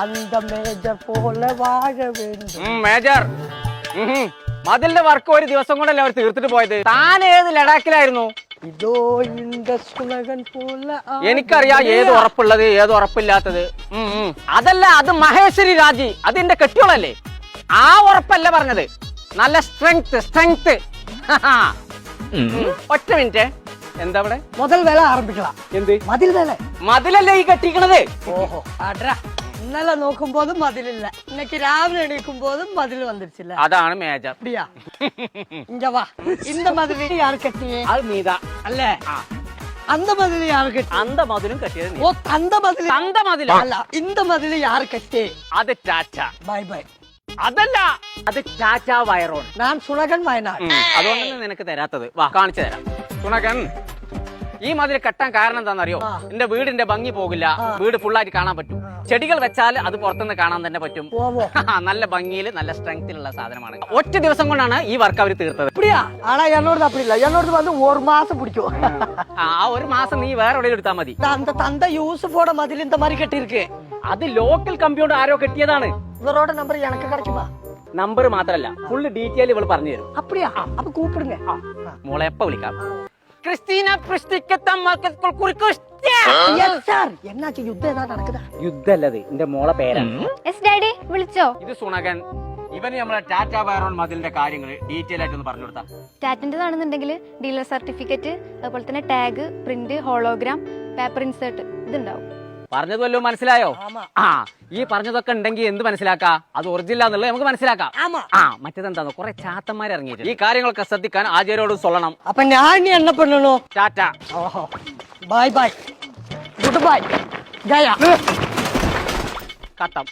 அந்த மேஜர் போல வாழ வேண்டும். മേജർ മതിലിന്റെ വർക്ക് ഒരു ദിവസം കൊണ്ടല്ലേ അവർ തീർത്തിട്ട് പോയത്. താൻ ഏത് ലഡാക്കിലായിരുന്നു? இதோ இந்த சுனகன் போல എനിക്കറിയാം ഏത് ഉറപ്പുള്ളത് ഏത് ഉറപ്പില്ലാത്തത്. അതല്ല, അത് മഹേശ്വരി രാജി, അതിന്റെ കെട്ടിയോളല്ലേ. ആ ഉറപ്പല്ല പറഞ്ഞത്, നല്ല സ്ട്രെങ്ത് സ്ട്രെങ്ത്. ഒറ്റ മിനിറ്റ്, എന്താ ഇവിടെ? முதல் வேலை ஆரம்பிக்கலாம். എന്ത് மதில் வேலை. മതിലല്ലേ ഈ കെട്ടിക്കണത്? ஓஹோ அட்ரா, ഇന്നലെ നോക്കുമ്പോഴും മതിലില്ല, இன்னைக்கு രാവിലെ എണീക്കുമ്പോഴും മതിൽ വന്നിരിച്ചില്ല. അതാണ് മേജർ. அப்படியா? இங்க வா. இந்த மதில் யாரு கட்டியே? അത് നീതാ அல்ல, அந்த மதில் யாரு கட்டி? അന്ത മതിലും കെട്ടിയത് നീ. ஓ, அந்த மதில். അന്ത മതില அல்ல, இந்த மதிൽ யாரு கட்டி? അത് ടാറ്റ. Bye bye. അതല്ല, അത് ടാറ്റ വയറോൺ. ഞാൻ സുണകൻ വയനാട്. അതുകൊണ്ടാണ് നിനക്ക് തരാത്തത്. വാ കാണിച്ചു തരാം. സുണകൻ, ഈ മതിൽ കെട്ടാൻ കാരണം എന്താണെന്നറിയോ? എന്റെ വീടിന്റെ ഭംഗി പോകില്ല, വീട് ഫുള്ളായിട്ട് കാണാൻ പറ്റും. ചെടികൾ വെച്ചാൽ അത് പുറത്തുനിന്ന് കാണാൻ തന്നെ പറ്റും. നല്ല ഭംഗിയിൽ നല്ല സ്ട്രെങ്തിലുള്ള സാധനമാണ്. ഒറ്റ ദിവസം കൊണ്ടാണ് ഈ വർക്ക് അവർ തീർത്തത്. அப்படியா? ஆனா என்னோடது அப்படி இல்ல, என்னோடது வந்து ஒரு மாசம் பிடிக்கும். ആ ഒരു മാസം നീ വേറെ എവിടെയും എടുത്താൽ മതി. அந்த தந்தை யூசுஃபோட மதில் இந்த மாதிரி கட்டி இருக்கு. അത് ലോക്കൽ കമ്പ്യൂട്ടർ ആരോ കെട്ടിയതാണ്. இவரோட நம்பர் எனக்கு கிடைக்குமா? നമ്പർ മാത്രല്ല, ഫുള്ള് ഡീറ്റെയിൽ ഇവൾ പറഞ്ഞു തരും. அப்படியா? அப்ப கூப்பிடுங்க. മോളെ എപ്പ വിളിക്കാം. ക്രിസ്റ്റീന என்னாச்சு, யுத்தம் ஏதாவது நடக்குதா? യുദ്ധല്ലത്, എന്റെ മോളെ പേരാണ്. യെസ് ഡാഡി, വിളിച്ചോ? ഇത് സുണകൻ. ഇവന് നമ്മളെ ടാറ്റ വയറോൺ മതിലിന്റെ കാര്യങ്ങൾ ഡീറ്റെയിൽ ആയിട്ട് ഒന്ന് പറഞ്ഞു കൊടുത്താ. ടാറ്റിൻ്റെതാണെന്നുണ്ടെങ്കിൽ ഡീലർ സർട്ടിഫിക്കറ്റ്, അതുപോലെ തന്നെ tag, print, hologram, paper insert ഇതുണ്ടാവും. പറഞ്ഞത് വല്ലതും മനസ്സിലായോ? ஆமா ഈ പറഞ്ഞതൊക്കെ ഉണ്ടെങ്കിൽ എന്ത് മനസ്സിലാക്കാം? അത് ഒറിജിനൽ എന്നുള്ളത് നമുക്ക് മനസ്സിലാക്കാം. ஆமா. മറ്റേതെന്താന്ന്, കുറെ ചാത്തന്മാർ ഇറങ്ങിയിട്ട് ഈ കാര്യങ്ങളൊക്കെ ശ്രദ്ധിക്കാൻ ആചാര്യോട് சொல்லണം. அப்ப நான் என்ன பண்ணணும்? ടാറ്റ. ஓஹோ, பாய் பாய், குட் பாய், ஜயா. കട്ടം.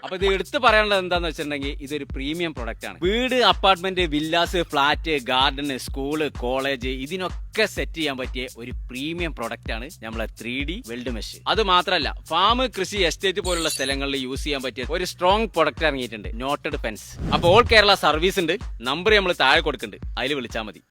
അപ്പൊ ഇത് എടുത്തു പറയാനുള്ളത് എന്താന്ന് വെച്ചിട്ടുണ്ടെങ്കിൽ, ഇതൊരു പ്രീമിയം പ്രൊഡക്റ്റ് ആണ്. വീട്, apartment, villas, flat, garden, school, college, ഇതിനൊക്കെ സെറ്റ് ചെയ്യാൻ പറ്റിയ ഒരു പ്രീമിയം പ്രൊഡക്റ്റ് ആണ് നമ്മളെ 3D വെൽഡ് മെഷ്. അത് മാത്രമല്ല, ഫാം, കൃഷി, എസ്റ്റേറ്റ് പോലുള്ള സ്ഥലങ്ങളിൽ യൂസ് ചെയ്യാൻ പറ്റിയ ഒരു സ്ട്രോങ് പ്രൊഡക്റ്റ് ഇറങ്ങിയിട്ടുണ്ട്, നോട്ടഡ് ഫെൻസ്. അപ്പൊ ഓൾ കേരള സർവീസ് ഉണ്ട്. നമ്പർ നമ്മൾ താഴെ കൊടുക്കുന്നുണ്ട്, അതിൽ വിളിച്ചാൽ മതി.